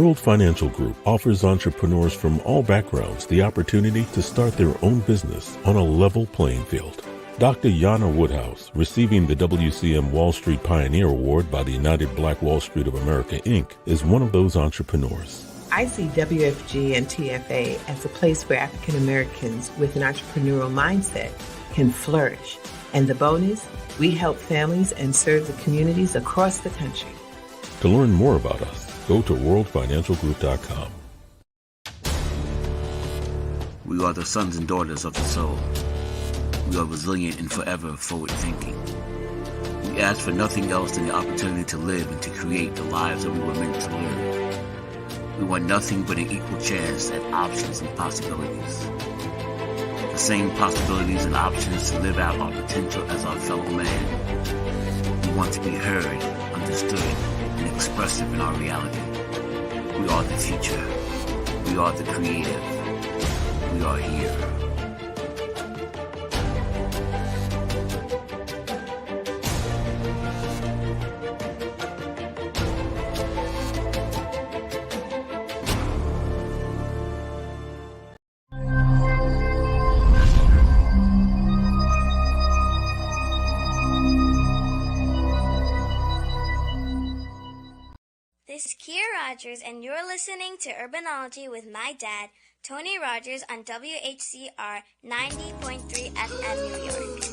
World Financial Group offers entrepreneurs from all backgrounds the opportunity to start their own business on a level playing field. Dr. Yana Woodhouse, receiving the WCM Wall Street Pioneer Award by the United Black Wall Street of America, Inc., is one of those entrepreneurs. I see WFG and TFA as a place where African Americans with an entrepreneurial mindset can flourish. And the bonus, we help families and serve the communities across the country. To learn more about us, go to worldfinancialgroup.com. We are the sons and daughters of the soul. We are resilient and forever forward-thinking. We ask for nothing else than the opportunity to live and to create the lives that we were meant to live. We want nothing but an equal chance at options and possibilities. The same possibilities and options to live out our potential as our fellow man. We want to be heard, understood, and expressive in our reality. We are the future. We are the creative. We are here. This is Kia Rogers, and you're listening to Urbanology with my dad, Tony Rogers, on WHCR 90.3 FM New York.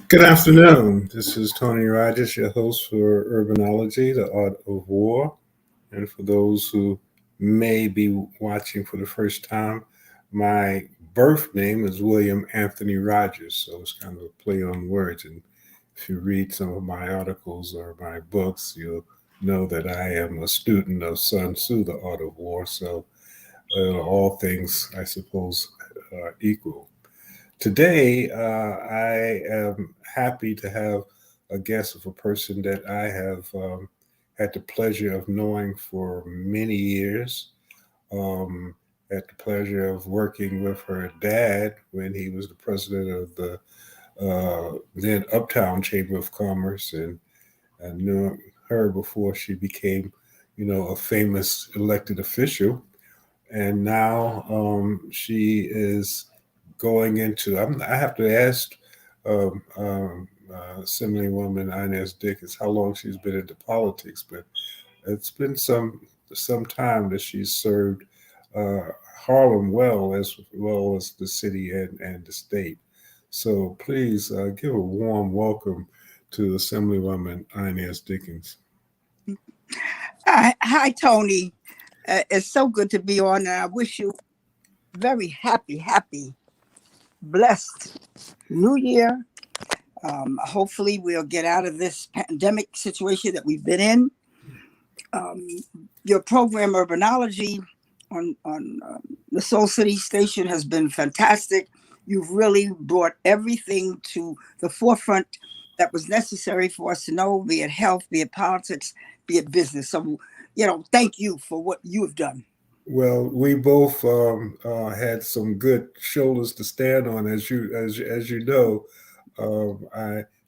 Good afternoon. This is Tony Rogers, your host for Urbanology, the Art of War. And for those who may be watching for the first time, my birth name is William Anthony Rogers. So it's kind of a play on words. And if you read some of my articles or my books, you'll know that I am a student of Sun Tzu, the Art of War. So all things, I suppose, are equal. Today, I am happy to have a guest of a person that I have had the pleasure of knowing for many years. Had the pleasure of working with her dad when he was the president of the then Uptown Chamber of Commerce, and I knew her before she became, a famous elected official. And now she is going into, I have to ask Assemblywoman Inez Dickens how long she's been into politics, but it's been some time that she's served Harlem well as the city and the state. So please give a warm welcome to Assemblywoman Inez Dickens. Hi, Tony. It's so good to be on, and I wish you very happy, blessed New Year. Hopefully we'll get out of this pandemic situation that we've been in. Your program Urbanology on the Soul City station has been fantastic. You've really brought everything to the forefront that was necessary for us to know, be it health, be it politics, be it business. So, thank you for what you have done. Well, we both had some good shoulders to stand on, as you know.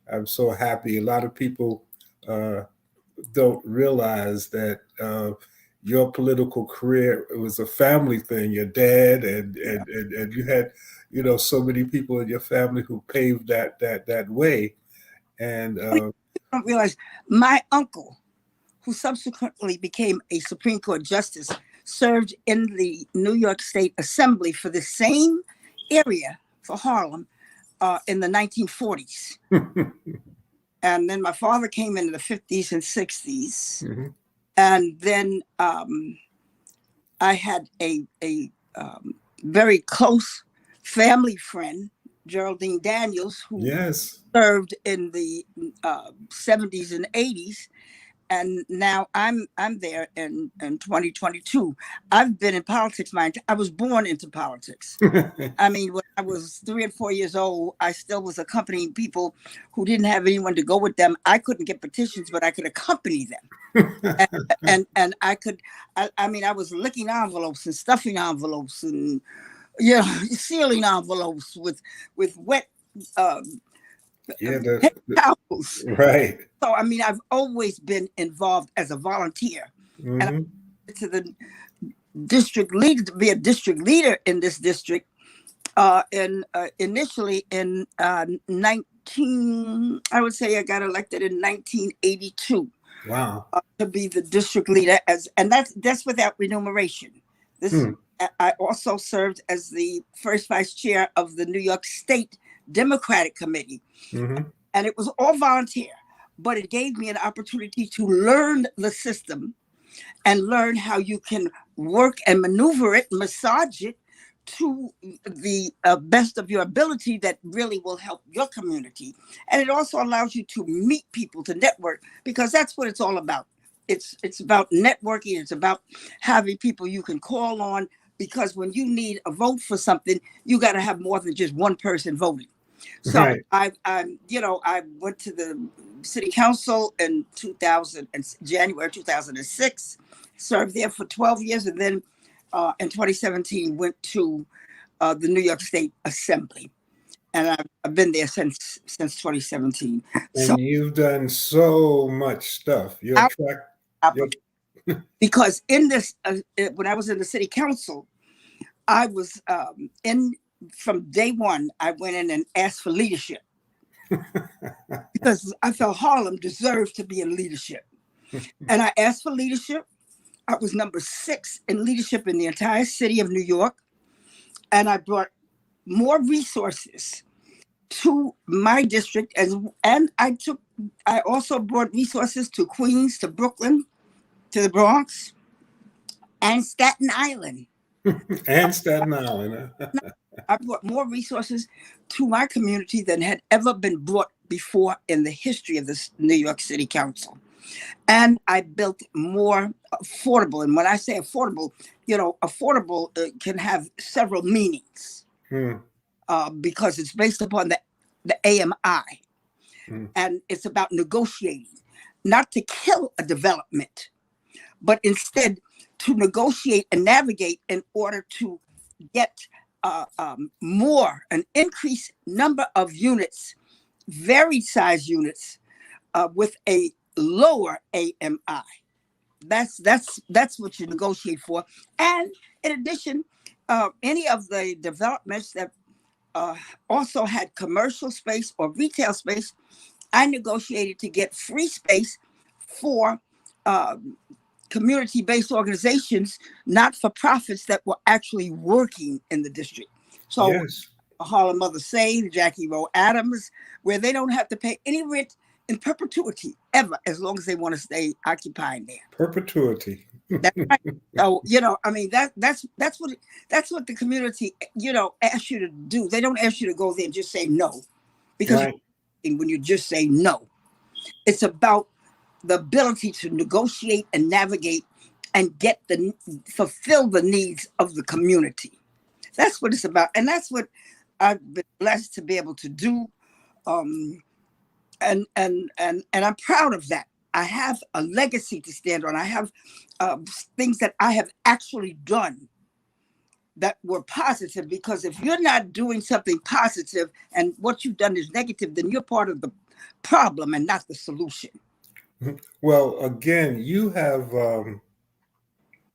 I'm so happy. A lot of people don't realize that your political career was a family thing. Your dad and you had, so many people in your family who paved that way. And I don't realize my uncle, who subsequently became a Supreme Court justice, served in the New York State Assembly for the same area for Harlem in the 1940s. And then my father came in the 50s and 60s. Mm-hmm. And then I had a very close family friend, Geraldine Daniels, who Yes. served in the 70s and 80s. And now I'm there in 2022. I've been in politics. I was born into politics. I mean, when I was 3 and 4 years old, I still was accompanying people who didn't have anyone to go with them. I couldn't get petitions, but I could accompany them. and I could, I mean, I was licking envelopes and stuffing envelopes and, sealing envelopes with wet towels. Right. So, I mean, I've always been involved as a volunteer. Mm-hmm. And I to the district leader, to be a district leader in this district, initially in 19, I would say I got elected in 1982. Wow. To be the district leader, and that's without remuneration. I also served as the first vice chair of the New York State Democratic Committee. Mm-hmm. And it was all volunteer, but it gave me an opportunity to learn the system and learn how you can work and maneuver it, massage it to the best of your ability that really will help your community. And it also allows you to meet people, to network, because that's what it's all about. It's about networking. It's about having people you can call on, because when you need a vote for something, you got to have more than just one person voting. So right. I went to the city council in January 2006, served there for 12 years, and then in 2017 went to the New York State Assembly, and I've been there since 2017. And so you've done so much stuff. Because in this, when I was in the city council, I was from day one, I went in and asked for leadership because I felt Harlem deserved to be in leadership. And I asked for leadership. I was number 6 in leadership in the entire city of New York. And I brought more resources to my district, and I also brought resources to Queens, to Brooklyn, to the Bronx, and Staten Island. And Staten Island. I brought more resources to my community than had ever been brought before in the history of the New York City Council. And I built more affordable. And when I say affordable, affordable can have several meanings because it's based upon the AMI. And it's about negotiating, not to kill a development, but instead to negotiate and navigate in order to get an increased number of units, varied size units, with a lower AMI. That's what you negotiate for. And in addition, any of the developments that also had commercial space or retail space, I negotiated to get free space for community-based organizations, not-for-profits that were actually working in the district. So yes. Harlem Mother Say, Jackie Rowe Adams, where they don't have to pay any rent in perpetuity ever, as long as they want to stay occupying there. Perpetuity. That's right. So I mean that's what the community asks you to do. They don't ask you to go there and just say no, because right. When you just say no, it's about the ability to negotiate and navigate and fulfill the needs of the community. That's what it's about, and that's what I've been blessed to be able to do. And I'm proud of that. I have a legacy to stand on. I have things that I have actually done that were positive, because if you're not doing something positive and what you've done is negative, then you're part of the problem and not the solution. Well, again, you have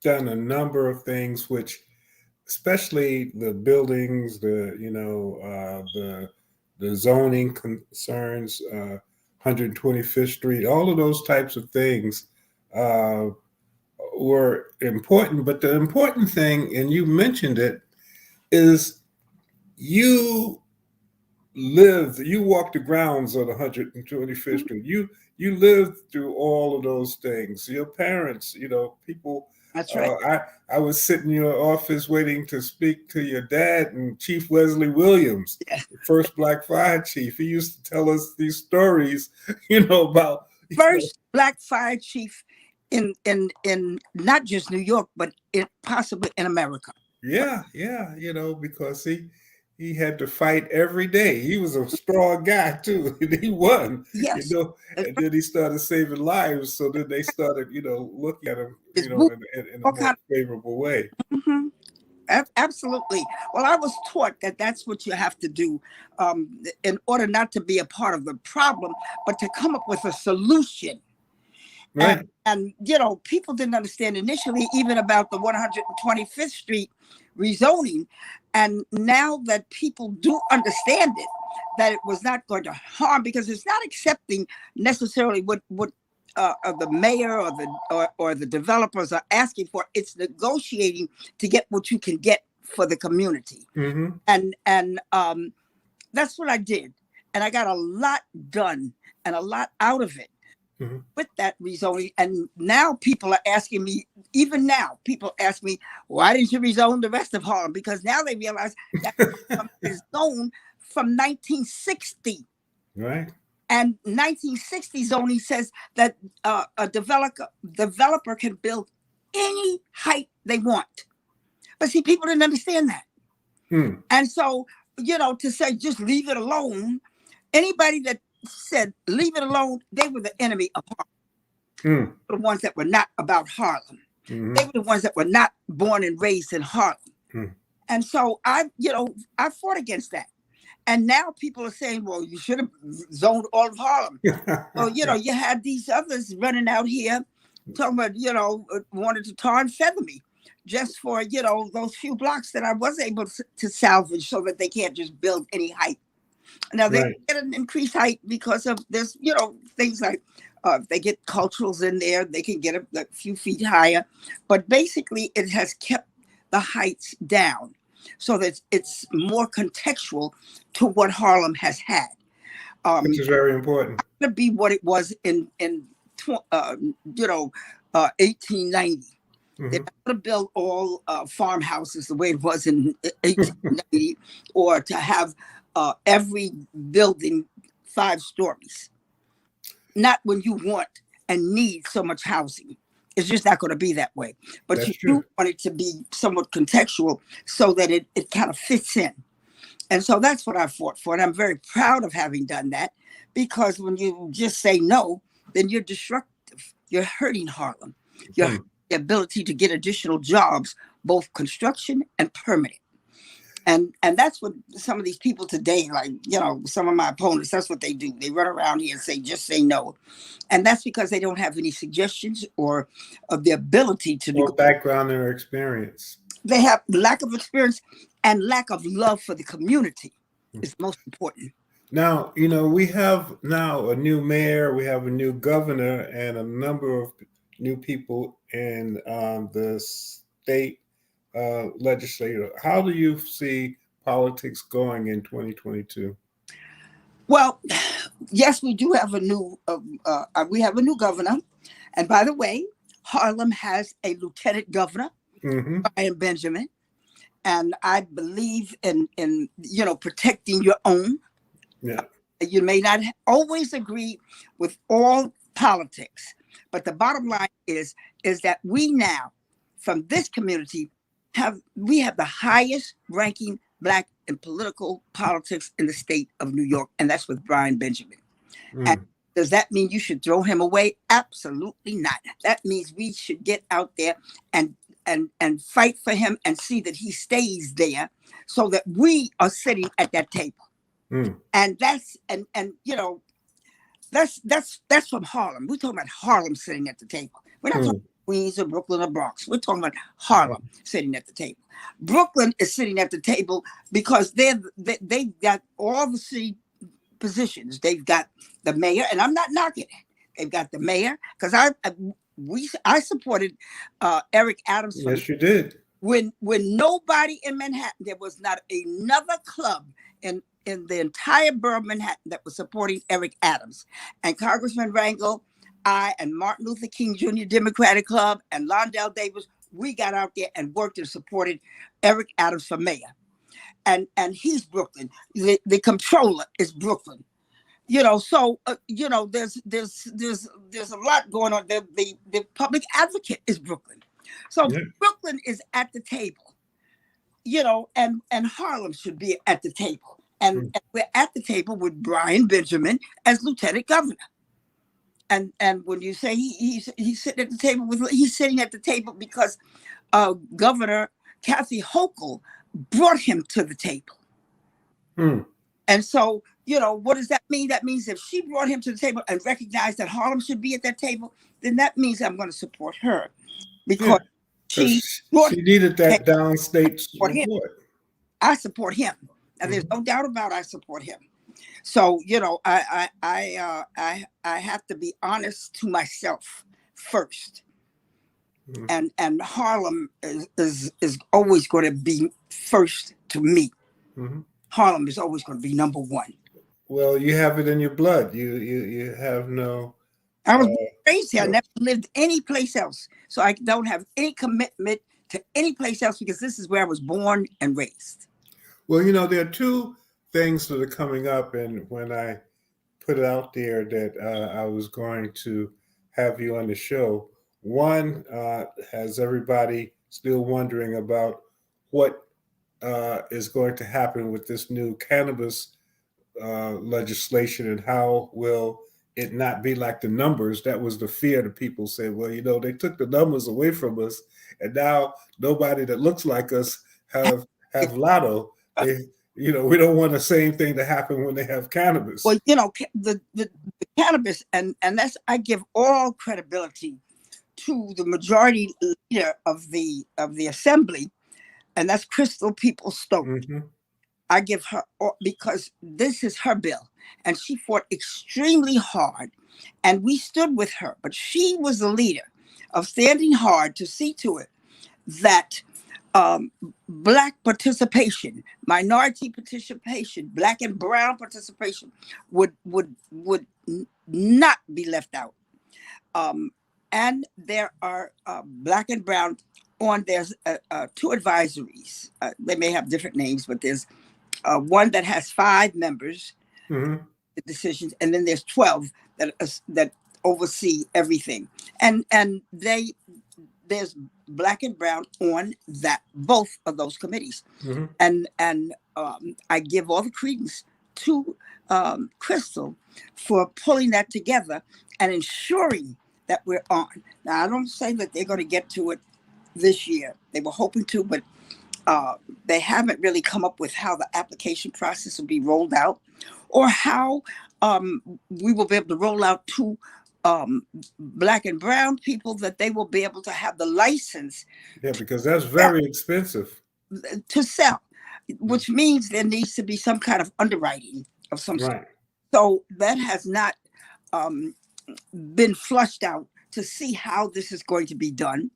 done a number of things, which, especially the buildings, the zoning concerns, 125th Street, all of those types of things uh, were important. But the important thing, and you mentioned it, is you you walked the grounds on 125th Street. You lived through all of those things. Your parents, people. That's right. I was sitting in your office waiting to speak to your dad and Chief Wesley Williams, Yeah. the first Black fire chief. He used to tell us these stories, about First Black fire chief in not just New York, but possibly in America. Yeah, because he had to fight every day. He was a strong guy too, and he won. Yes. And then he started saving lives. So then they started, looking at him, It's in a more favorable way. Mm-hmm. Absolutely. Well, I was taught that that's what you have to do in order not to be a part of the problem, but to come up with a solution. Right. And people didn't understand initially even about the 125th Street rezoning. And now that people do understand it, that it was not going to harm, because it's not accepting necessarily what the mayor or the developers are asking for. It's negotiating to get what you can get for the community. Mm-hmm. And that's what I did. And I got a lot done and a lot out of it. Mm-hmm. With that rezoning. And now people are asking me, even now, people ask me, why didn't you rezone the rest of Harlem? Because now they realize that is zoned from 1960. Right. And 1960 zoning says that a developer can build any height they want. But see, people didn't understand that. And so, to say just leave it alone, anybody that said leave it alone, they were the enemy of Harlem. The ones that were not about Harlem. Mm-hmm. They were the ones that were not born and raised in Harlem. And so I fought against that. And now people are saying, well, you should have zoned all of Harlem. So, you had these others running out here talking about, wanted to tar and feather me just for, those few blocks that I was able to salvage so that they can't just build any height. Now they get an increased height because of this, things like if they get culturals in there, they can get a few feet higher. But basically, it has kept the heights down so that it's more contextual to what Harlem has had. Which is very important. To be what it was in 1890. Mm-hmm. They're not going to build all farmhouses the way it was in 1890, or to have every building 5 stories. Not when you want and need so much housing. It's just not going to be that way. But That's you true. do want it to be somewhat contextual so that it kind of fits in. And so that's what I fought for. And I'm very proud of having done that, because when you just say no, then you're destructive. You're hurting Harlem. You're hurting the ability to get additional jobs, both construction and permanent. And that's what some of these people today, like, some of my opponents, that's what they do. They run around here and say, just say no. And that's because they don't have any suggestions or the ability to or background or experience. They have lack of experience and lack of love for the community is most important. Now, we have now a new mayor, we have a new governor, and a number of new people in the state legislature. How do you see politics going in 2022? Well, yes, we do have a new governor, and by the way, Harlem has a lieutenant governor, Brian Benjamin, and I believe in protecting your own. Yeah, you may not always agree with all politics, but the bottom line is that we now, from this community, we have the highest ranking Black in political politics in the state of New York, and that's with Brian Benjamin. And does that mean you should throw him away? Absolutely not. That means we should get out there and fight for him and see that he stays there, so that we are sitting at that table. And that's that's from Harlem. We're talking about Harlem sitting at the table. We're not talking Queens or Brooklyn or Bronx. We're talking about Harlem sitting at the table. Brooklyn is sitting at the table because they've got all the city positions. They've got the mayor, and I'm not knocking it. They've got the mayor, because I supported Eric Adams from Yes, you did. when nobody in Manhattan, there was not another club in the entire borough of Manhattan that was supporting Eric Adams. And Congressman Rangel, I, and Martin Luther King Jr. Democratic Club, and Londell Davis, we got out there and worked and supported Eric Adams for mayor. And he's Brooklyn. The comptroller is Brooklyn. So there's a lot going on. The public advocate is Brooklyn. So Yeah. Brooklyn is at the table, and Harlem should be at the table. And we're at the table with Brian Benjamin as lieutenant governor. And when you say he's sitting at the table he's sitting at the table because Governor Kathy Hochul brought him to the table. And so, what does that mean? That means if she brought him to the table and recognized that Harlem should be at that table, then that means I'm going to support her because she needed that downstate support. I support him. And there's no doubt about I support him. So, I have to be honest to myself first. And Harlem is always going to be first to me. Harlem is always going to be number one. Well, you have it in your blood. You have no. I was raised here. I never lived any place else, so I don't have any commitment to any place else because this is where I was born and raised. Well, there are two things that are coming up, and when I put it out there that I was going to have you on the show, one has everybody still wondering about what is going to happen with this new cannabis legislation and how will it not be like the numbers. That was the fear that people said, well, they took the numbers away from us and now nobody that looks like us have lotto. We don't want the same thing to happen when they have cannabis. Well, the cannabis, and that's, I give all credibility to the majority leader of the assembly, and that's Crystal Peoples-Stokes. I give her, because this is her bill, and she fought extremely hard, and we stood with her. But she was the leader of standing hard to see to it that Black participation, minority participation, Black and brown participation would not be left out. And there are Black and brown there's two advisories. They may have different names, but there's one that has 5 members, the decisions, and then there's 12 that oversee everything. And there's Black and brown on both of those committees. And I give all the credence to Crystal for pulling that together and ensuring that we're on. Now, I don't say that they're going to get to it this year. They were hoping to, but they haven't really come up with how the application process will be rolled out or how we will be able to roll out to Black and brown people that they will be able to have the license. Yeah, because that's very expensive to sell, which means there needs to be some kind of underwriting of some sort. So that has not been flushed out to see how this is going to be done.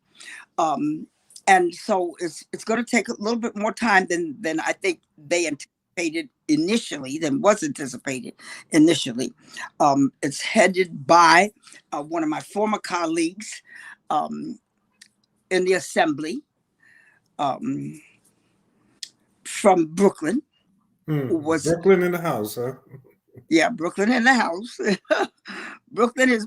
And so it's going to take a little bit more time than I think they anticipated initially, than was anticipated initially. It's headed by one of my former colleagues in the assembly from Brooklyn. Brooklyn in the house, huh? Yeah, Brooklyn in the house. Brooklyn has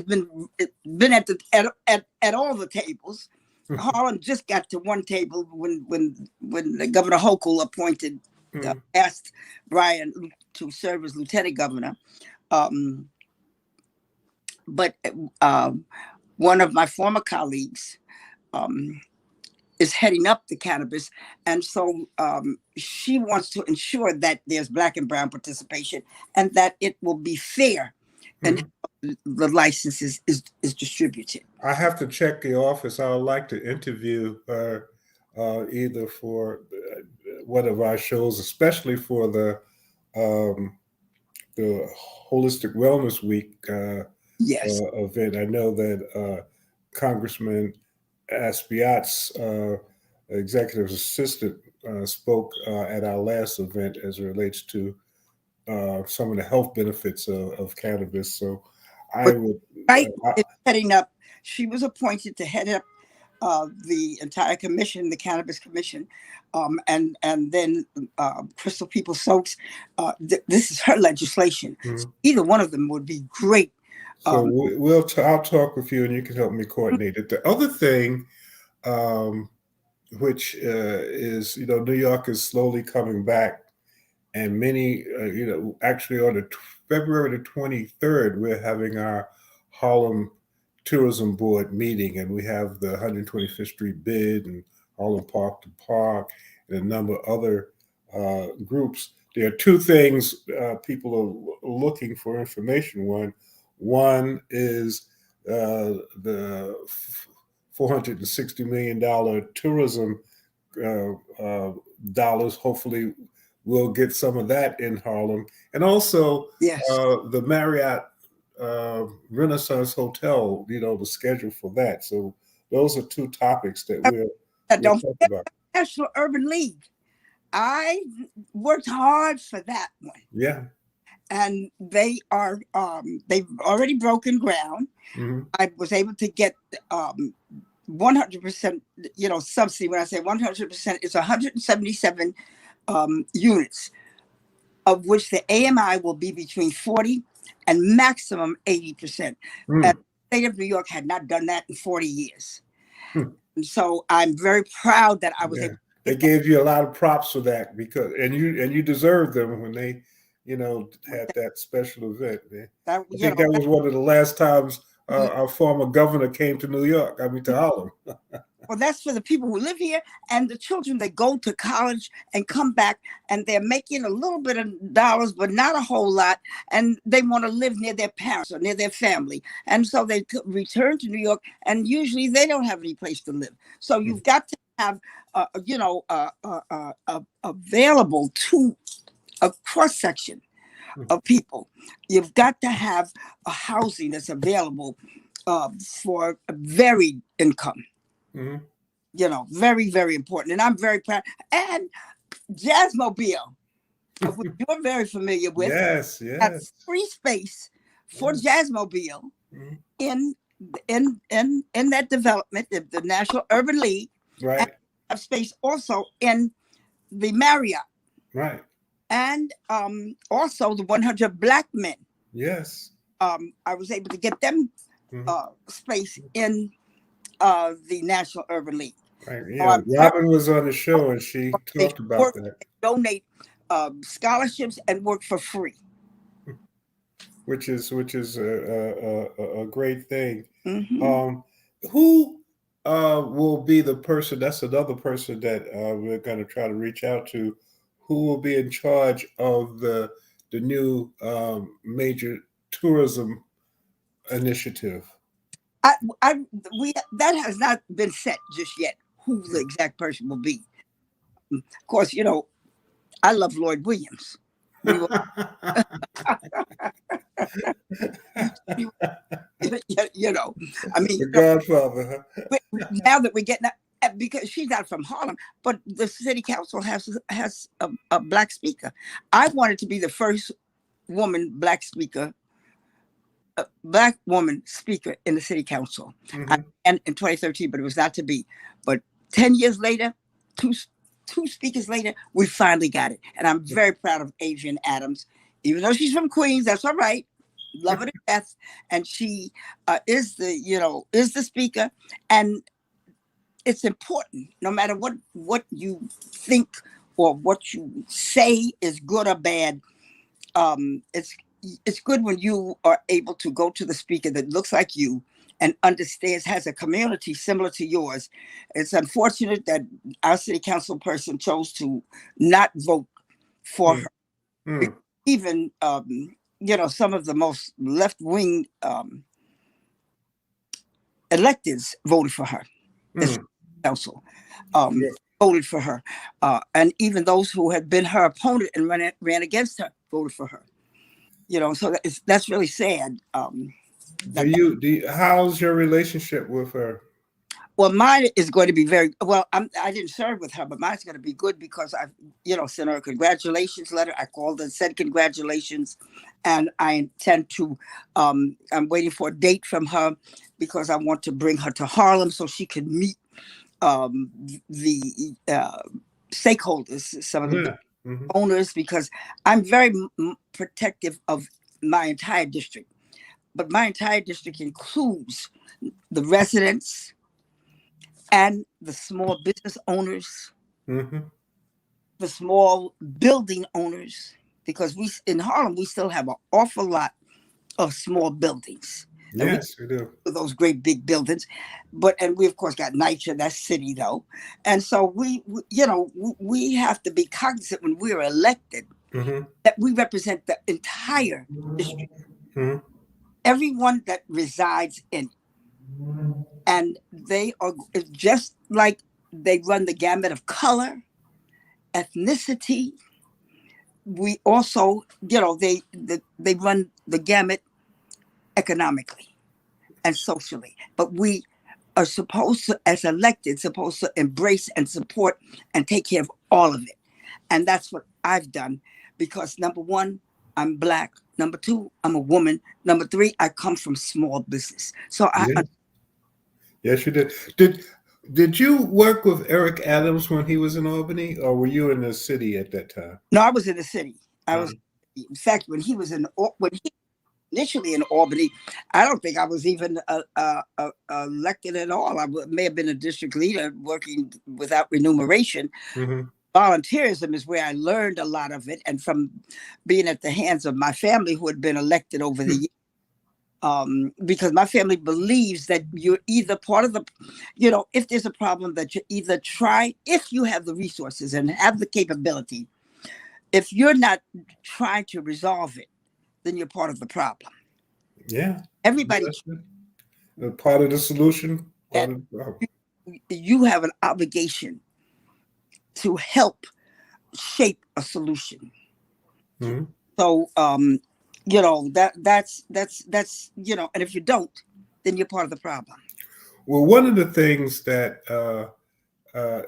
been at all the tables. Harlem just got to one table when Governor Hochul asked Brian to serve as lieutenant governor. But one of my former colleagues is heading up the cannabis, and so she wants to ensure that there's Black and brown participation and that it will be fair and the licenses is distributed. I have to check the office. I would like to interview her either for one of our shows, especially for the Holistic Wellness Week Yes. event. I know that Congressman Aspiat's executive assistant spoke at our last event as it relates to some of the health benefits of cannabis. So I But would, right I, is heading up. She was appointed to head up the entire commission, the Cannabis Commission, and then Crystal People Soaks. This is her legislation. So Mhm. either one of them would be great. So Um, I'll talk with you, and you can help me coordinate it. The other thing, um, which is, New York is slowly coming back, and many, actually on February the 23rd, we're having our Harlem Tourism Board meeting, and we have the 125th Street bid and Harlem Park to Park and a number of other groups. There are two things people are looking for information. One is the $460 million tourism dollars. Hopefully, we'll get some of that in Harlem, and also yes. the Marriott Renaissance Hotel. The schedule for that. So those are two topics that we'll Don't talk forget about. the National Urban League. I worked hard for that one, Yeah. and they've already broken ground. Hmm. I was able to get 100%, subsidy. When I say 100%, it's 177 units, of which the AMI will be between 40 and maximum 80%. Mm. And the state of New York had not done that in 40 years. Hmm. And so I'm very proud that I was Yeah. able to They get that. gave you a lot of props for that because you deserved them when they had that special event. That, I think that was one of the last times our former governor came to New York. I mean, to Harlem. well, that's for the people who live here and the children that go to college and come back, and they're making a little bit of dollars, but not a whole lot. And they want to live near their parents or near their family. And so they return to New York, and usually they don't have any place to live. So you've got to have, available to a cross section of people. You've got to have a housing that's available for a varied income. Mm-hmm. Very, very important. And I'm very proud. And Jazzmobile, which you're very familiar with, Yes, that's yes. free space for Yes. Jazzmobile Mm-hmm. in that development, the National Urban League, and Right, have space also in the Marriott, right. and also the 100 Black men. Yes. I was able to get them Mm-hmm. space in the National Urban League. Right. So Yeah. I'm Robin was on the show and she they talked about work, that, donate scholarships and work for free. which is a great thing. Mhm. Who will be the person? That's another person that we're going to try to reach out to. Who will be in charge of the new major tourism initiative? That has not been set just yet. Who the exact person will be? Of course, I love Lloyd Williams. We will, I mean, The Godfather. Huh? now that we're getting because she's not from Harlem, but the city council has a Black speaker. I wanted to be the first Black woman speaker in the city council, Mm-hmm. and in 2013, but it was not to be. But 10 years later, two speakers later, we finally got it, and I'm very proud of Adrienne Adams. Even though she's from Queens, that's all right. Love her to death, and she is the speaker, and it's important. No matter what you think or what you say is good or bad, it's good when you are able to go to the speaker that looks like you and understands, has a community similar to yours. It's unfortunate that our city council person chose to not vote for her. Mm. Even some of the most left-wing electeds voted for her. This council Yeah. voted for her, and even those who had been her opponent and ran against her voted for her. So that's really sad. How's your relationship with her? Well, mine is going to be very well. I didn't serve with her, but mine's going to be good because I've, sent her a congratulations letter. I called and said congratulations, and I intend to. I'm waiting for a date from her because I want to bring her to Harlem so she can meet the stakeholders, some of the owners, because I'm very protective of my entire district. But my entire district includes the residents and the small business owners, the small building owners, because we in Harlem, we still have an awful lot of small buildings. Yes, we do. Those great big buildings. And we, of course, got NYCHA, that's city, though. And so we have to be cognizant when we're elected that we represent the entire district, everyone that resides in it. And they are just like they run the gamut of color, ethnicity. We also, they run the gamut economically and socially. But we are supposed to, as elected, supposed to embrace and support and take care of all of it. And that's what I've done because, number one, I'm Black. Number two, I'm a woman. Number three, I come from small business. So Yes, you did. Did you work with Eric Adams when he was in Albany, or were you in the city at that time? No, I was in the city. I was, in fact, when he initially in Albany, I don't think I was even elected at all. I may have been a district leader working without remuneration. Volunteerism is where I learned a lot of it, and from being at the hands of my family who had been elected over the years. Because my family believes that you're either part of the, if there's a problem that you either try, if you have the resources and have the capability, if you're not trying to resolve it, then you're part of the problem. Yeah. Everybody. Part of the solution. You have an obligation to help shape a solution. So, that's and if you don't, then you're part of the problem. Well, one of the things that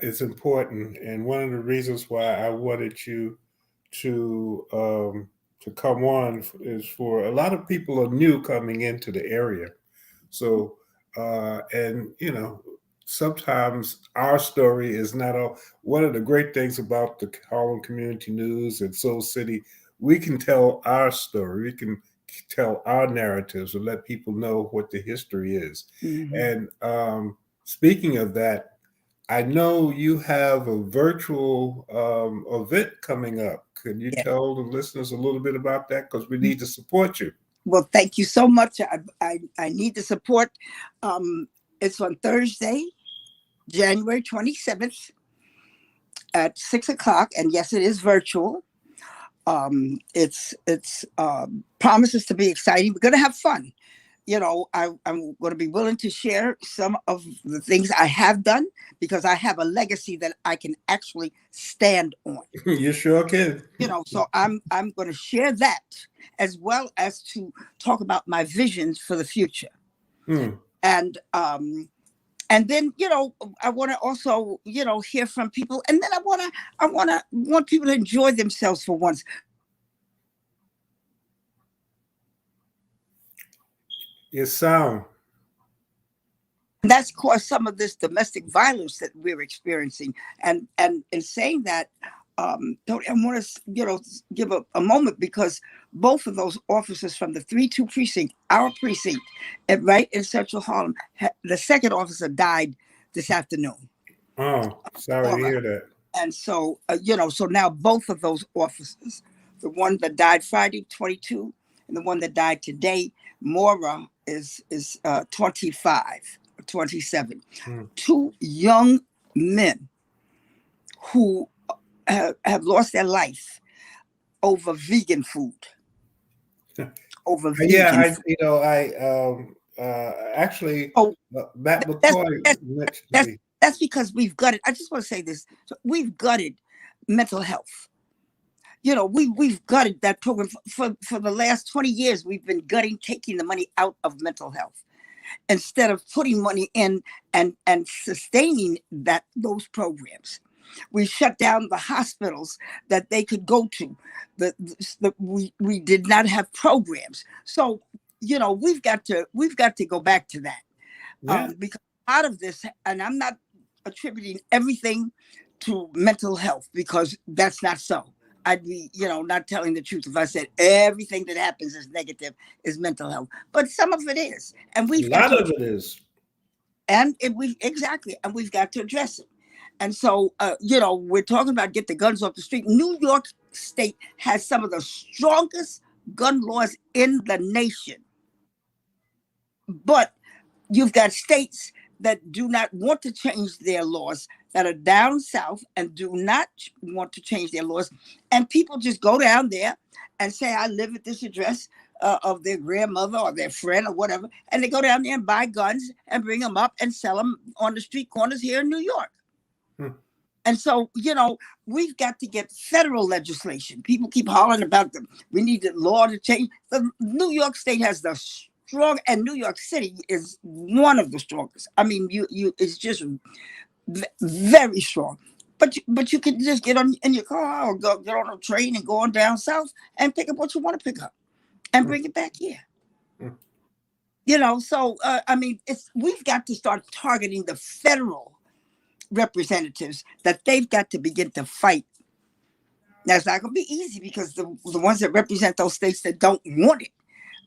is important, and one of the reasons why I wanted you to come on is for a lot of people are new coming into the area. So, sometimes our story is not all. One of the great things about the Harlem Community News and Soul City, we can tell our story. We can tell our narratives and let people know what the history is. And speaking of that, I know you have a virtual event coming up. Can you tell the listeners a little bit about that? Because we need to support you. Well, thank you so much. I need the support. It's on Thursday, January 27th at 6:00. And yes, it is virtual. It's promises to be exciting. We're going to have fun. I'm going to be willing to share some of the things I have done because I have a legacy that I can actually stand on. You sure can. So I'm going to share that as well as to talk about my visions for the future. And then, I want to also, hear from people. And then I want people to enjoy themselves for once. Your sound. And that's caused some of this domestic violence that we're experiencing. And in saying that, I want to, give a moment because both of those officers from the 3-2 precinct, our precinct, right in Central Harlem, the second officer died this afternoon. Oh, sorry to hear that. And so, so now both of those officers, the one that died Friday, 22, and the one that died today, Mora, is 25, 27. Two young men who have lost their life over vegan food. Over vegan food. Actually, Matt McCoy. That's because we've gutted. I just want to say this. So we've gutted mental health. we've gutted that program for the last 20 years. We've been taking the money out of mental health instead of putting money in and sustaining those programs. We shut down the hospitals that they could go to. We did not have programs. So, we've got to go back to that. Yeah. Because out of this, and I'm not attributing everything to mental health, because that's not so. I'd be, not telling the truth if I said everything that happens is negative is mental health. But some of it is. And A lot of it is. And we've got to address it. And so, we're talking about get the guns off the street. New York State has some of the strongest gun laws in the nation. But you've got states that do not want to change their laws, that are down south and do not want to change their laws. And people just go down there and say, I live at this address of their grandmother or their friend or whatever. And they go down there and buy guns and bring them up and sell them on the street corners here in New York. And so, we've got to get federal legislation. People keep hollering about them. We need the law to change. The New York State has the strong, and New York City is one of the strongest. I mean, it's just very strong. But you can just get in your car or get on a train and go on down south and pick up what you want to pick up and bring it back here. So we've got to start targeting the federal representatives, that they've got to begin to fight. Now, it's not going to be easy, because the ones that represent those states that don't want it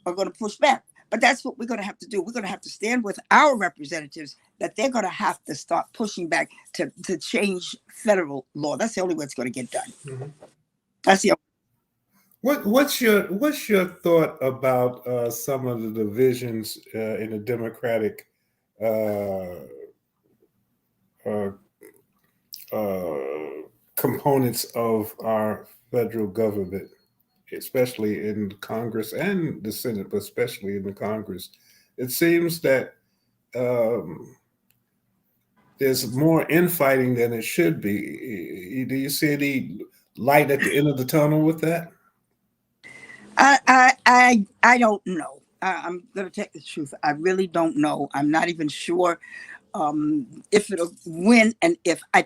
are going to push back. But that's what we're going to have to do. We're going to have to stand with our representatives, that they're going to have to start pushing back to change federal law. That's the only way it's going to get done. Mm-hmm. That's the What's your thought about some of the divisions in the Democratic components of our federal government, especially in Congress and the Senate, but especially in the Congress? It seems that there's more infighting than it should be. Do you see any light at the end of the tunnel with that? I don't know. I'm going to take the truth. I really don't know. I'm not even sure if it'll win, and if I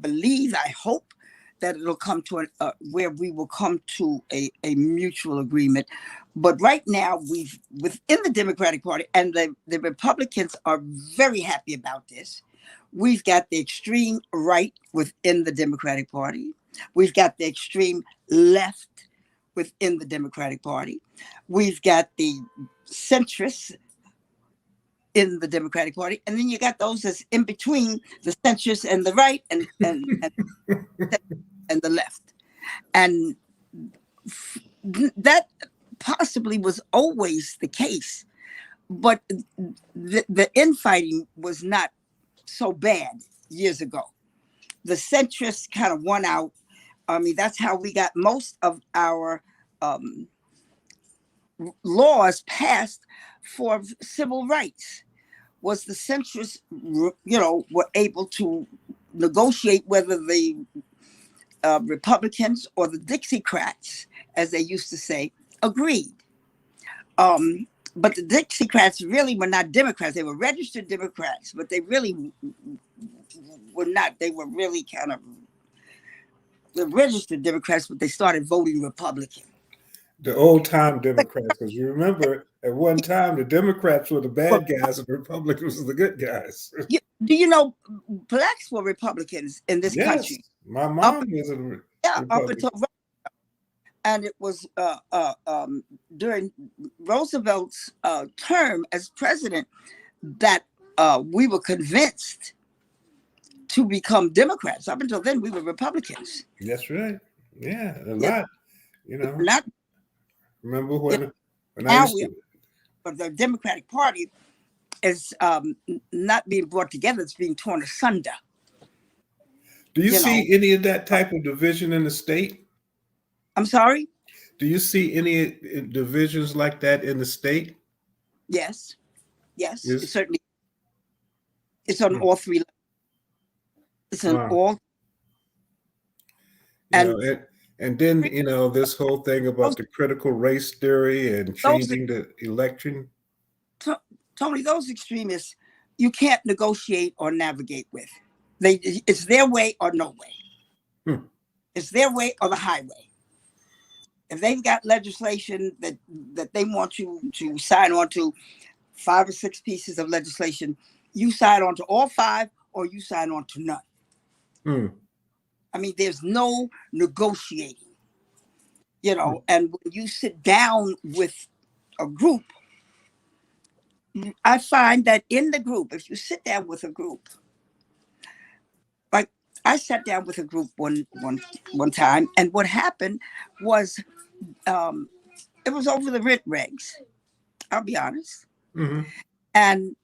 believe, I hope that it'll come to where we will come to a mutual agreement. But right now, within the Democratic Party, and the Republicans are very happy about this. We've got the extreme right within the Democratic Party. We've got the extreme left within the Democratic Party. We've got the centrists in the Democratic Party, and then you got those that's in between the centrists and the right and the left. And that possibly was always the case, but the infighting was not so bad years ago. The centrists kind of won out. I mean, that's how we got most of our laws passed for civil rights. Was the centrists, were able to negotiate whether the Republicans or the Dixiecrats, as they used to say, agreed. But the Dixiecrats really were not Democrats. They were registered Democrats, but they really were not. They were really kind of the registered Democrats, but they started voting Republican. The old time Democrats, because you remember at one time the Democrats were the bad guys and the Republicans were the good guys. Do you know blacks were Republicans in this country? My mom was a Republican. Up until, and it was during Roosevelt's term as president that we were convinced to become Democrats. Up until then, we were Republicans. That's right. Yeah, a lot. Not remember when now but the Democratic Party is not being brought together; it's being torn asunder. Do you see any of that type of division in the state? I'm sorry? Do you see any divisions like that in the state? Yes. It certainly. It's on all three levels. It's on all. And And then, this whole thing about Those, the critical race theory and those changing the election. Tony, those extremists, you can't negotiate or navigate with. It's their way or no way. Hmm. It's their way or the highway. If they've got legislation that they want you to sign on to, 5 or 6 pieces of legislation, you sign on to all 5 or you sign on to none. Hmm. I mean, there's no negotiating, and when you sit down with a group, I find that in the group, if you sit down with a group, like I sat down with a group one time, and what happened was it was over the rent regs. I'll be honest. Mm-hmm. And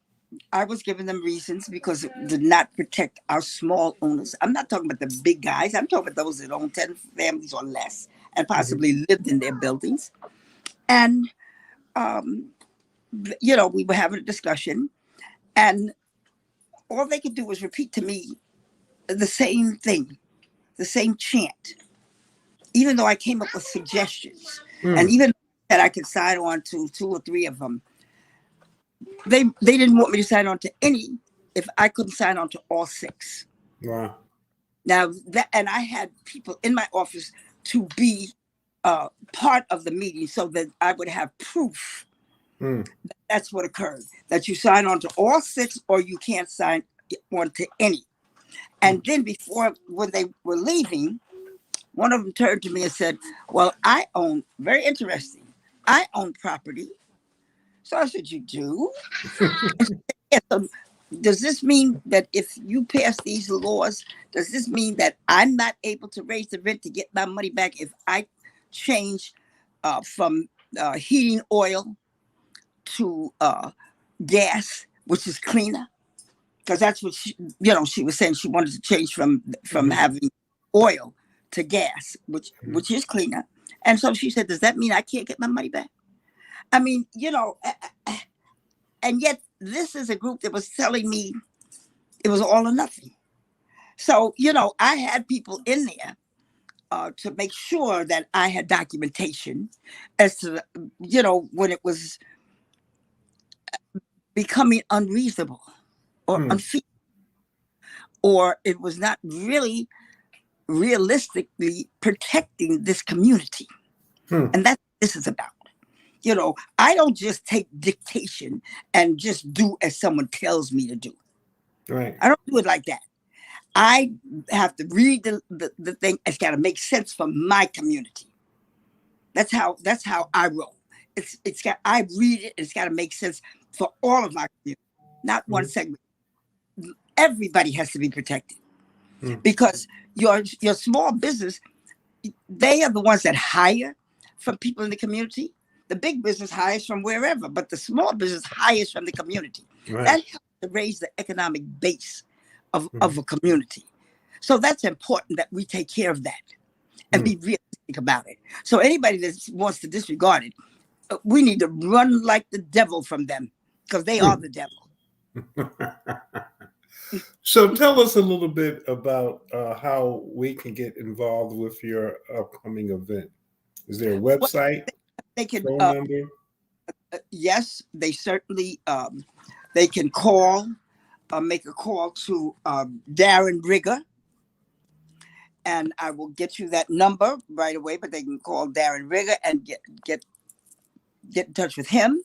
I was giving them reasons because it did not protect our small owners. I'm not talking about the big guys. I'm talking about those that own 10 families or less and possibly lived in their buildings. And, we were having a discussion, and all they could do was repeat to me the same thing, the same chant, even though I came up with suggestions. And even that I could sign on to 2 or 3 of them. They didn't want me to sign on to any if I couldn't sign on to all 6. Wow. Now and I had people in my office to be part of the meeting so that I would have proof. That's what occurred. That you sign on to all 6 or you can't sign on to any. And then when they were leaving, one of them turned to me and said, well, very interesting, I own property. So I said, you do? Yeah, so does this mean that if you pass these laws, does this mean that I'm not able to raise the rent to get my money back if I change from heating oil to gas, which is cleaner? Because that's what she was saying. She wanted to change from having oil to gas, which is cleaner. And so she said, does that mean I can't get my money back? I mean, and yet this is a group that was telling me it was all or nothing. So, I had people in there to make sure that I had documentation as to, when it was becoming unreasonable or unfeasible, or it was not really realistically protecting this community. And that's what this is about. I don't just take dictation and just do as someone tells me to do. Right. I don't do it like that. I have to read the thing. It's got to make sense for my community. That's how I roll. I read it. It's got to make sense for all of my community, not one segment. Everybody has to be protected because your small business, they are the ones that hire from people in the community. The big business hires from wherever, but the small business hires from the community. Right. That helps to raise the economic base of a community. So that's important that we take care of that and be realistic about it. So anybody that wants to disregard it, we need to run like the devil from them because they are the devil. So tell us a little bit about how we can get involved with your upcoming event. Is there a website? They can phone number? Yes, they certainly they can call, make a call to Darren Rigger, and I will get you that number right away. But they can call Darren Rigger and get in touch with him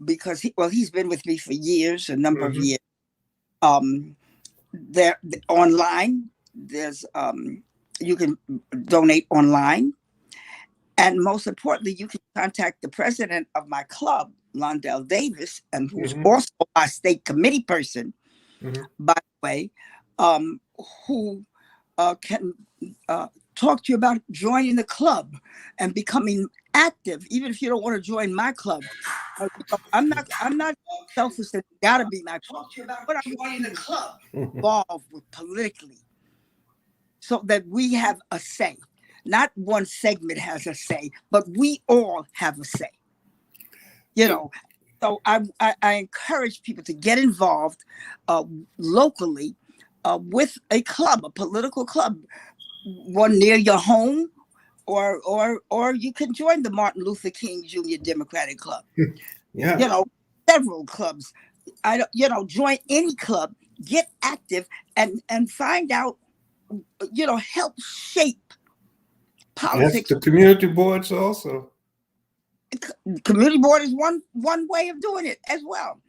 because he's been with me for years, a number of years. There online, there's you can donate online. And most importantly, you can contact the president of my club, Londell Davis, and who's also our state committee person, by the way, who can talk to you about joining the club and becoming active, even if you don't want to join my club. I'm not selfish that it's gotta be my club, but I'm joining the club involved with politically so that we have a say. Not one segment has a say, but we all have a say. So I encourage people to get involved locally with a club, a political club. one near your home, or you can join the Martin Luther King Jr. Democratic Club. Yeah. You know, several clubs. Join any club, get active, and find out. Help shape That's politics. the community boards also. Community board is one way of doing it as well.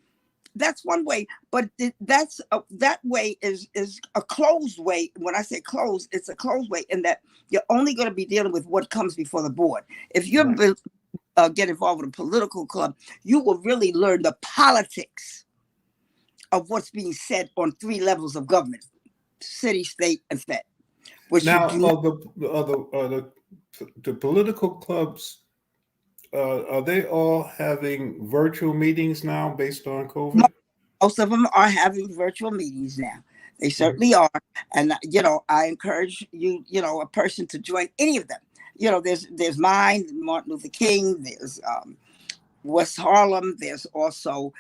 That's one way, but that way is a closed way. When I say closed, it's a closed way in that you're only going to be dealing with what comes before the board. If you get involved with a political club, you will really learn the politics of what's being said on 3 levels of government: city, state, and fed. Which Now, you the political clubs, are they all having virtual meetings now based on COVID? Most of them are having virtual meetings now. They certainly are. And, I encourage a person to join any of them. There's mine, Martin Luther King, there's West Harlem, there's also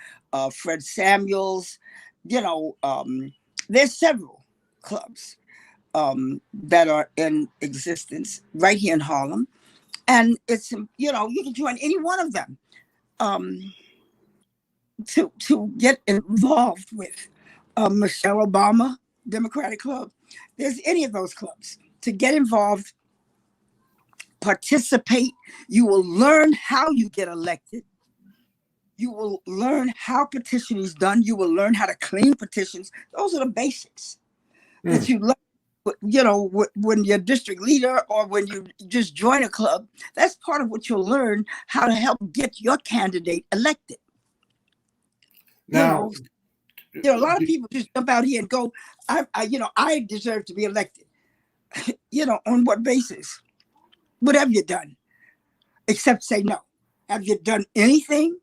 Fred Samuels, there's several clubs that are in existence right here in Harlem. And it's, you can join any one of them. To get involved with Michelle Obama Democratic Club. There's any of those clubs to get involved, participate. You will learn how you get elected. You will learn how petitioning is done. You will learn how to clean petitions. Those are the basics that you learn. When you're district leader or when you just join a club, that's part of what you'll learn, how to help get your candidate elected. Now, a lot of people just jump out here and go, I deserve to be elected. On what basis? What have you done? Except say no. Have you done anything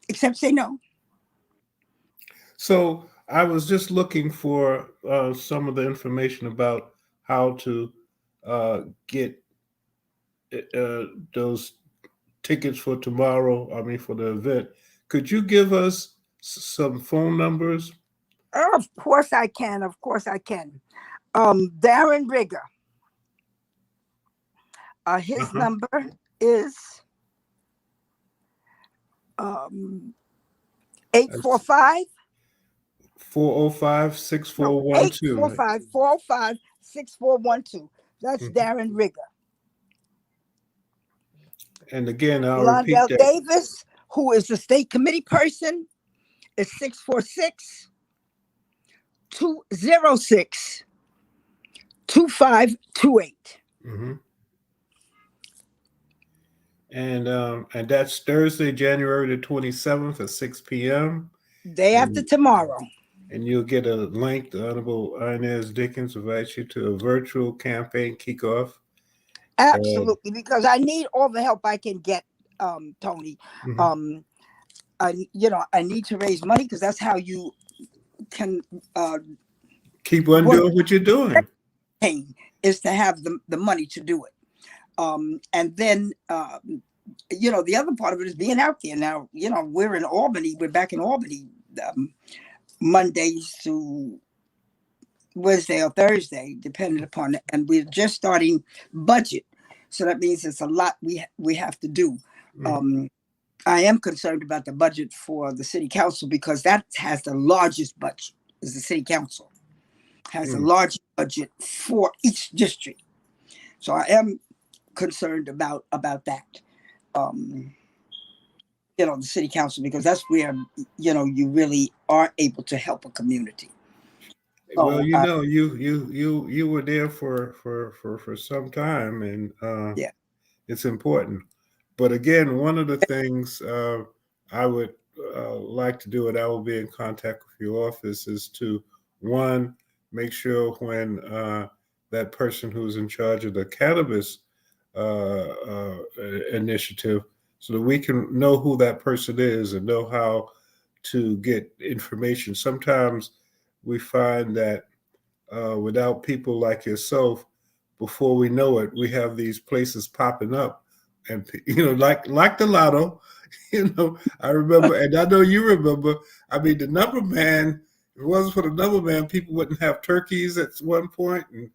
except say no? So I was just looking for some of the information about how to get those tickets for tomorrow. I mean, for the event. Could you give us some phone numbers? Of course I can. Darren Rigger. His number is 845 405-6412. 845-405-6412. That's Darren Rigger. And again, I'll repeat Londell that. Davis, who is the state committee person, is 646-206-2528. And that's Thursday, January the 27th at 6 p.m. Day after tomorrow. And you'll get a link. The Honorable Inez Dickens invites you to a virtual campaign kickoff. Absolutely, because I need all the help I can get, Tony. I need to raise money because that's how you can keep on doing what you're doing. Is to have the money to do it. And then, the other part of it is being out there. Now, we're in Albany. We're back in Albany Mondays to Wednesday or Thursday, depending upon it. And we're just starting budget. So that means it's a lot we have to do. I am concerned about the budget for the city council because that has the largest budget. Is the city council has the largest budget for each district. So I am concerned about that. The city council, because that's where you really are able to help a community. Well, you were there for some time, and it's important. But again, one of the things I would like to do, and I will be in contact with your office, is to, one, make sure when that person who's in charge of the cannabis initiative, so that we can know who that person is and know how to get information. Sometimes we find that without people like yourself, before we know it, we have these places popping up. And, like the lotto, I remember, and I know you remember, I mean, the number man, if it wasn't for the number man, people wouldn't have turkeys at one point. And,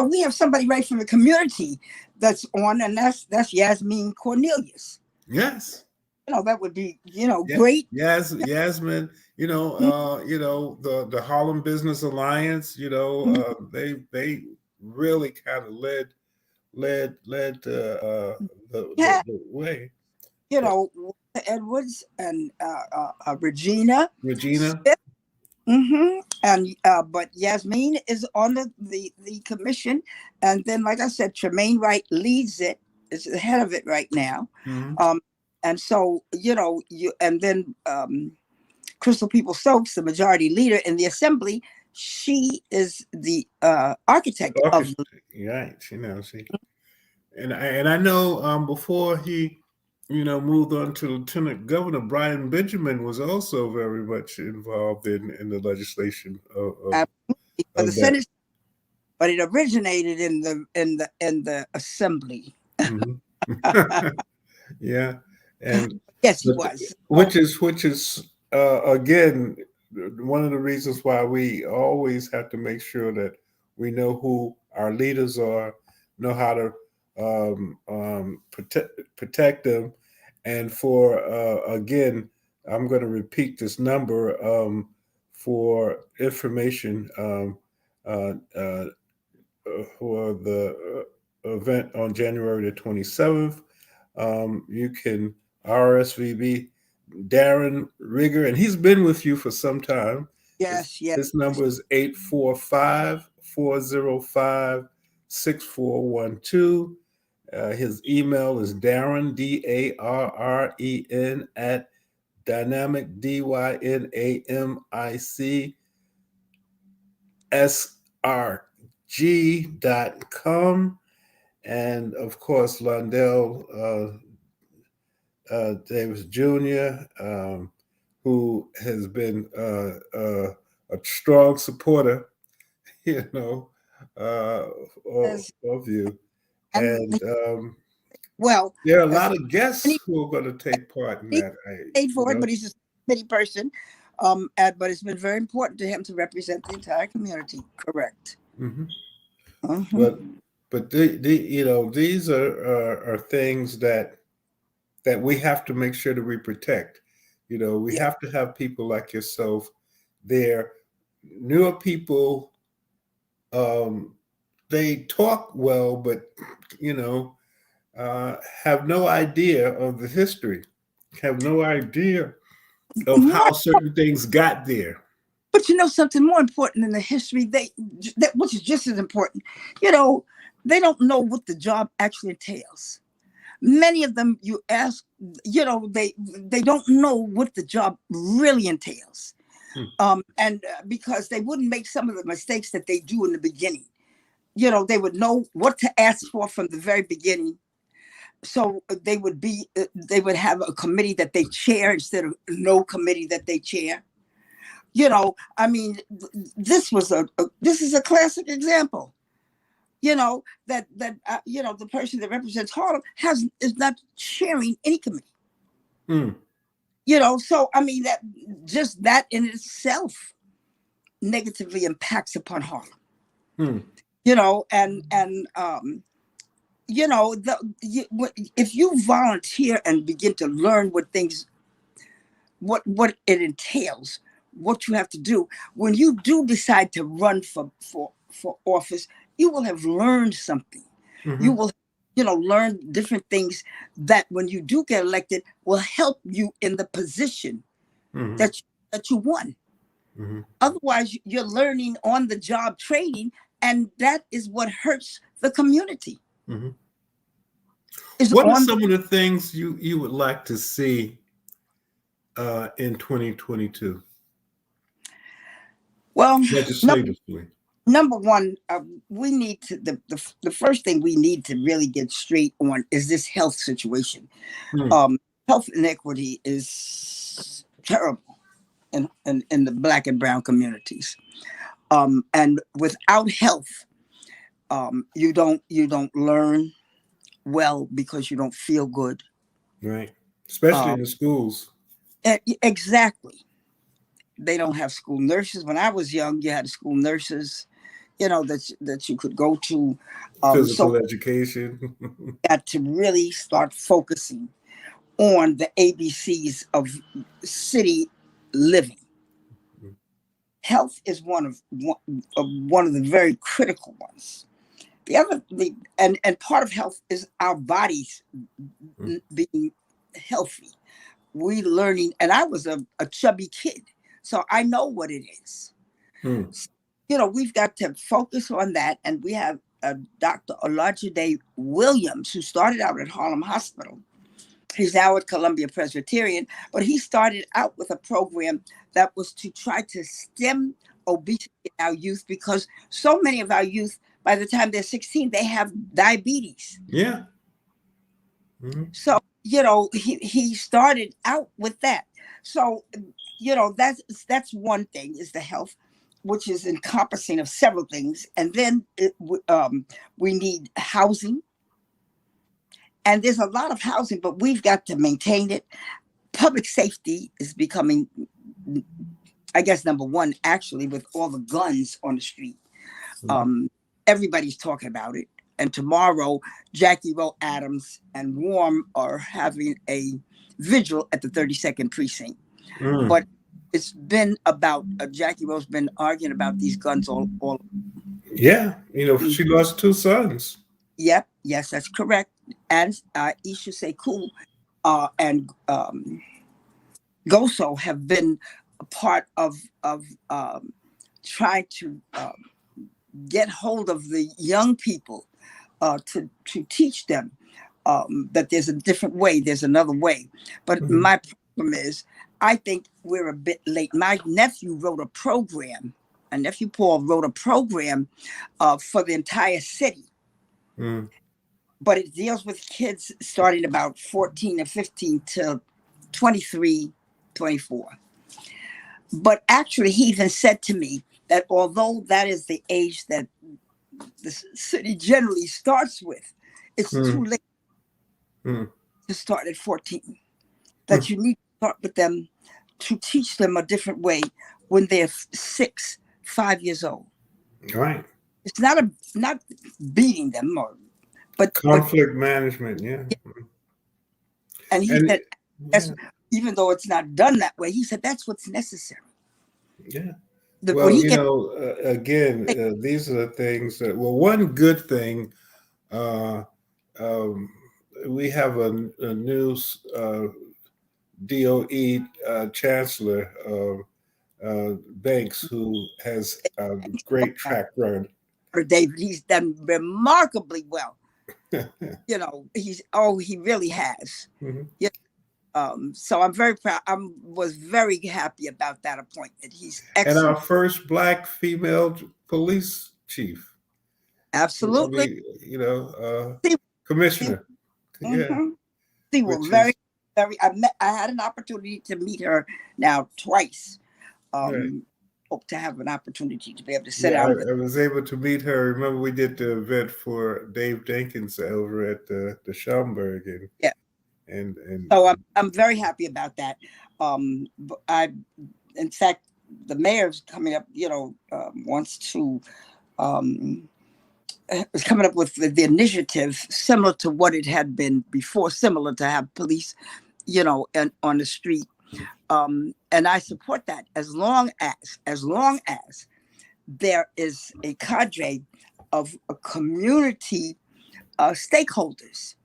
we have somebody right from the community that's on, and that's Yasmin Cornelius. Yes. That would be, Yeah. great. Yes, Yasmin. The Harlem Business Alliance. They really kind of led Yeah, the way. Edwards and Regina. Regina. And but Yasmin is on the commission, and then, like I said, Tremaine Wright leads it, is the head of it right now. Mm-hmm. And so and then Crystal People Stokes, the majority leader in the assembly, she is the architect of. Right. I know before he moved on to Lieutenant Governor, Brian Benjamin was also very much involved in the legislation For the of that. Senate, but it originated in the assembly. Mhm. Yeah, and Yes, he was. which is again one of the reasons why we always have to make sure that we know who our leaders are, know how to protect them, and for again, I'm going to repeat this number for information uh, uh, for the event on January the 27th. You can RSVP Darren Rigger, and he's been with you for some time. Yes, yes. His number is 845-405-6412. His email is Darren, Darren, at dynamic, dynamicsrg.com. And of course, Londell Davis Jr., who has been a strong supporter, you know, of you. And well, there are a lot of guests who are going to take part in he that. paid for it, but he's a committee person. But it's been very important to him to represent the entire community. Correct. But these are things that we have to make sure that we protect. We have to have people like yourself there. Newer people, they talk well, but have no idea of the history, have no idea of how certain things got there. But something more important than the history, which is just as important, they don't know what the job actually entails. Many of them, you ask, they don't know what the job really entails. And because they wouldn't make some of the mistakes that they do in the beginning. They would know what to ask for from the very beginning. So they would have a committee that they chair instead of no committee that they chair. I mean, this is a classic example. That the person that represents Harlem is not chairing any committee. So I mean that in itself negatively impacts upon Harlem. If you volunteer and begin to learn what it entails, what you have to do when you do decide to run for office, you will have learned something. You will learn different things that when you do get elected will help you in the position that you won. Otherwise, you're learning on the job training, and that is what hurts the community. What are some of the things you would like to see in 2022? Well, legislatively. Number one, we need to the first thing we need to really get straight on is this health situation. Health inequity is terrible in the Black and brown communities, and without health, you don't learn well because you don't feel good. Right, especially in the schools. Exactly. They don't have school nurses. When I was young, you had school nurses. that you could go to. So Physical education. got to really start focusing on the ABCs of city living. Health is one of the very critical ones. And part of health is our bodies being healthy. We learning, and I was a chubby kid, so I know what it is. We've got to focus on that, and we have Dr. Olajide Williams, who started out at Harlem Hospital. He's now at Columbia Presbyterian, but he started out with a program that was to try to stem obesity in our youth, because so many of our youth, by the time they're 16, they have diabetes. Yeah. So, he started out with that. So, that's one thing, is the health, which is encompassing of several things. And then we need housing. And there's a lot of housing, but we've got to maintain it. Public safety is becoming, I guess, number one, actually, with all the guns on the street. Everybody's talking about it. And tomorrow, Jackie Rowe Adams and Warm are having a vigil at the 32nd precinct. But it's been about, Jackie Rowe's been arguing about these guns all. Yeah. She lost 2 sons. Yep. Yes, that's correct. And Isha Sekou and Goso have been a part of trying to get hold of the young people to teach them that there's a different way, there's another way. But my problem is, I think we're a bit late. My nephew wrote a program. My nephew Paul wrote a program for the entire city. But it deals with kids starting about 14 or 15 to 23, 24. But actually, he even said to me that although that is the age that the city generally starts with, it's too late to start at 14. That you need to start with them to teach them a different way when they're 6, 5 years old. Right. It's not beating them, but conflict management. Yeah. And he said, that's, even though it's not done that way, he said that's what's necessary. Yeah. Well, again, these are the things that, one good thing, we have a new DOE chancellor, Banks, who has a great track record. David, he's done remarkably well. He really has. So I'm very proud. I was very happy about that appointment. He's excellent. And our first Black female police chief. Absolutely. Commissioner. She was very. I had an opportunity to meet her now twice. Hope to have an opportunity to be able to sit down. I was able to meet her. Remember, we did the event for Dave Dickens over at the Schaumburg, and so I'm very happy about that. In fact, the mayor's coming up. Wants to is coming up with the initiative similar to what it had been before, similar to have police, and on the street. And I support that as long as there is a cadre of a community stakeholders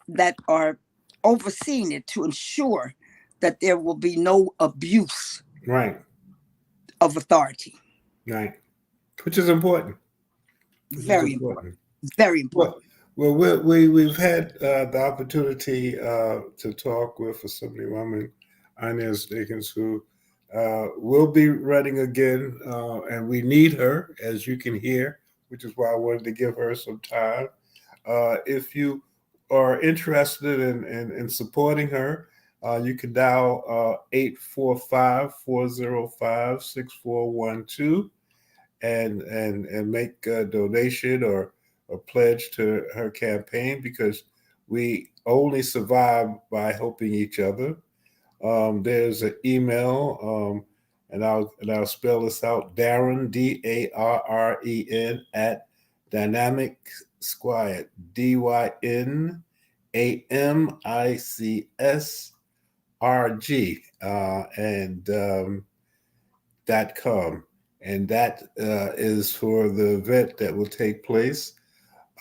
that are overseeing it to ensure that there will be no abuse of authority. Right. Which is important. Very important. Very important. Well, we've had the opportunity to talk with Assemblywoman Inez Dickens, who will be running again, and we need her, as you can hear, which is why I wanted to give her some time. If you are interested in supporting her, you can dial 845-405-6412 and make a donation or a pledge to her campaign, because we only survive by helping each other. There's an email, and I'll spell this out. Darren, Darren, at Dynamic Squad, DYNAMICSRG, and .com, and that is for the event that will take place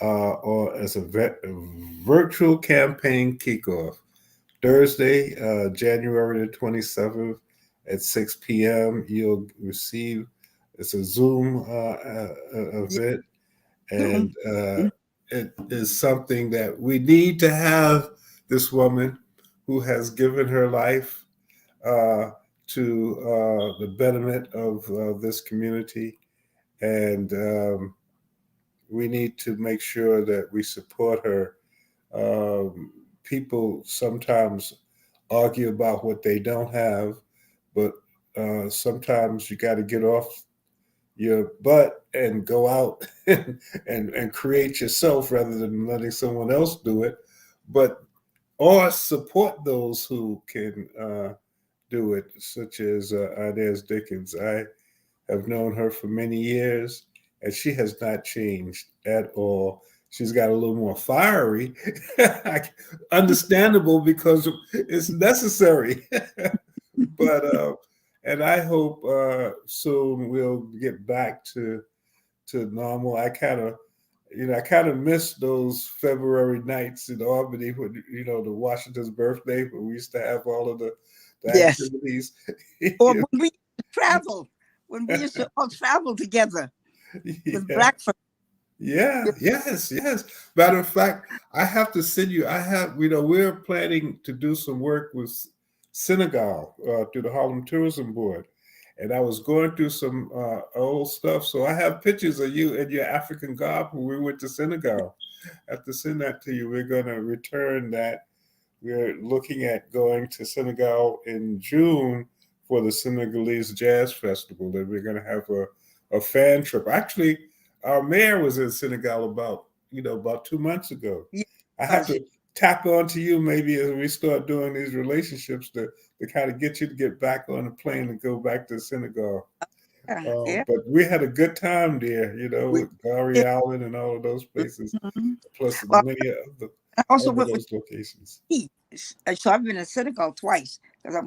or as a virtual campaign kickoff Thursday, January the 27th at 6 p.m. You'll receive, it's a Zoom event, and it is something that we need to have this woman who has given her life to the betterment of this community. And we need to make sure that we support her. People sometimes argue about what they don't have, but sometimes you got to get off your butt and go out and create yourself rather than letting someone else do it. But or support those who can do it, such as Inez Dickens. I have known her for many years, and she has not changed at all. She's got a little more fiery, understandable because it's necessary. But and I hope soon we'll get back to normal. I kind of miss those February nights in Albany when the Washington's birthday, when we used to have all of the Yes. activities. Or when we travel, when we used to all travel together with Black folks. Yeah, yes. Matter of fact, I have to send you. We're planning to do some work with Senegal through the Harlem Tourism Board, and I was going through some old stuff. So I have pictures of you in your African garb when we went to Senegal. I have to send that to you. We're going to return that. We're looking at going to Senegal in June for the Senegalese Jazz Festival, and we're going to have a fan trip. Actually, our mayor was in Senegal about 2 months ago. Yeah. I have to tap onto you maybe as we start doing these relationships to kind of get you to get back on the plane and go back to Senegal. Yeah. But we had a good time there, with Gary Allen and all of those places, plus many of the also went those locations. So I've been in Senegal twice because I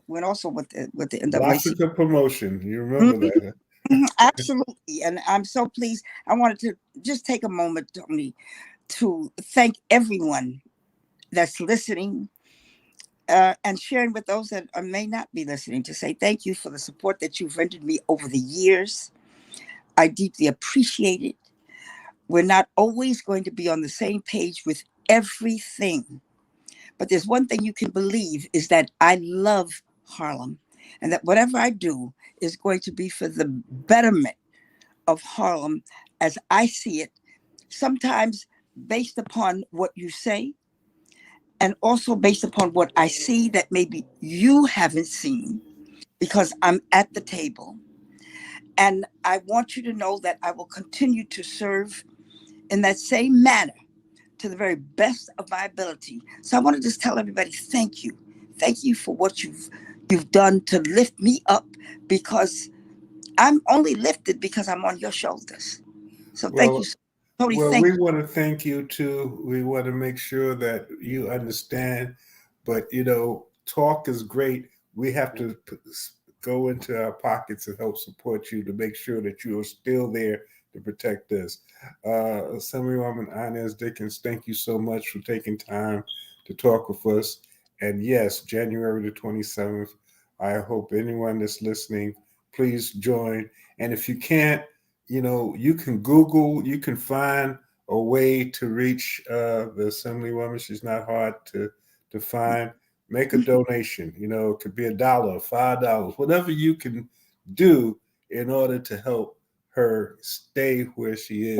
went also with the NAACP. Africa promotion. You remember that? Absolutely, and I'm so pleased. I wanted to just take a moment, Tony, to thank everyone that's listening and sharing with those that may not be listening, to say thank you for the support that you've rendered me over the years. I deeply appreciate it. We're not always going to be on the same page with everything, but there's one thing you can believe is that I love Harlem, and that whatever I do is going to be for the betterment of Harlem as I see it, sometimes based upon what you say, and also based upon what I see that maybe you haven't seen, because I'm at the table. And I want you to know that I will continue to serve in that same manner to the very best of my ability. So I want to just tell everybody, thank you. Thank you for what you've done to lift me up, because I'm only lifted because I'm on your shoulders. So thank you, Tony. Well, thank we you. want to thank you too. We want to make sure that you understand, but talk is great. We have to go into our pockets and help support you to make sure that you are still there to protect us. Assemblywoman Inez Dickens, thank you so much for taking time to talk with us. And yes, January the 27th, I hope anyone that's listening, please join. And if you can't, you can Google, you can find a way to reach the Assemblywoman. She's not hard to find. Make a donation. It could be $1, $5, whatever you can do in order to help her stay where she is.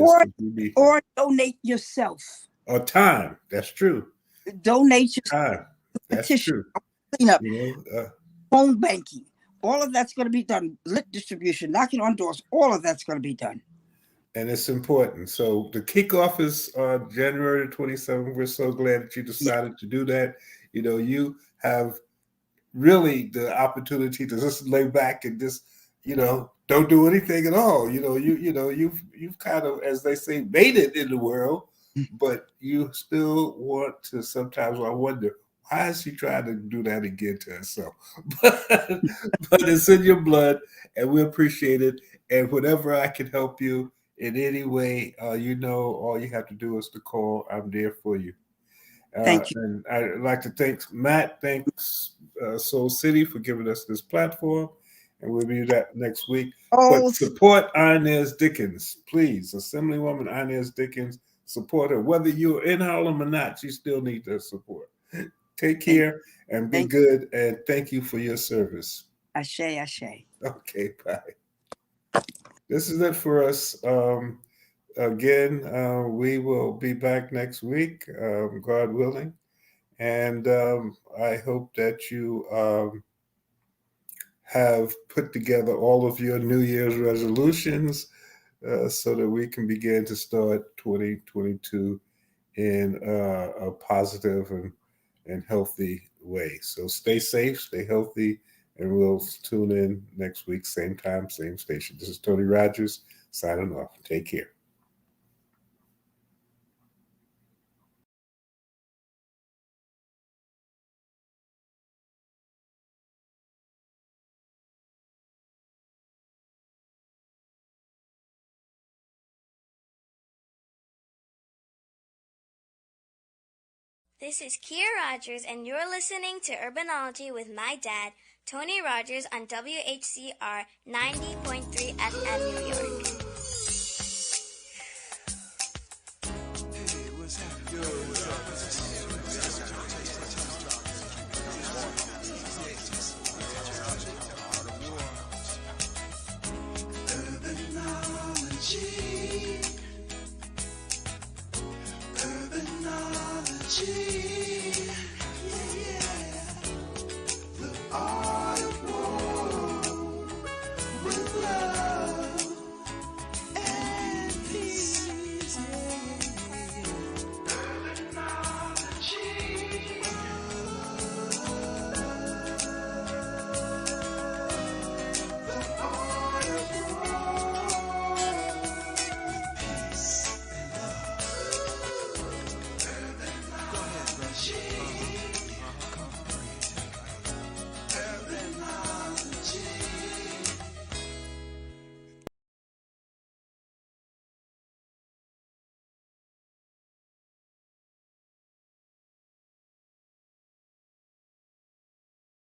Or donate yourself. Or time. That's true. Donate your time. That's true. Clean up. Phone banking. All of that's going to be done. Lit distribution, knocking on doors. All of that's going to be done. And it's important. So the kickoff is on January 27th. We're so glad that you decided to do that. You have really the opportunity to just lay back and just, don't do anything at all. You've kind of, as they say, made it in the world, but you still want to. Sometimes I wonder, why is she trying to do that again to herself? But it's in your blood, and we appreciate it. And whenever I can help you in any way, all you have to do is to call. I'm there for you. Thank you. And I'd like to thank Matt. Thanks, Soul City, for giving us this platform. And we'll be that next week. But Oh, support Inez Dickens, please. Assemblywoman Inez Dickens, support her. Whether you're in Harlem or not, you still need their support. Take care and be good. And thank you for your service. Ashe, ashe. Okay, bye. This is it for us. Again, we will be back next week, God willing. And I hope that you have put together all of your New Year's resolutions so that we can begin to start 2022 in a positive and healthy way. So stay safe, stay healthy, and we'll tune in next week, same time, same station. This is Tony Rogers signing off. Take care. This is Kier Rogers, and you're listening to Urbanology with my dad, Tony Rogers, on WHCR 90.3 FM New York. Urbanology.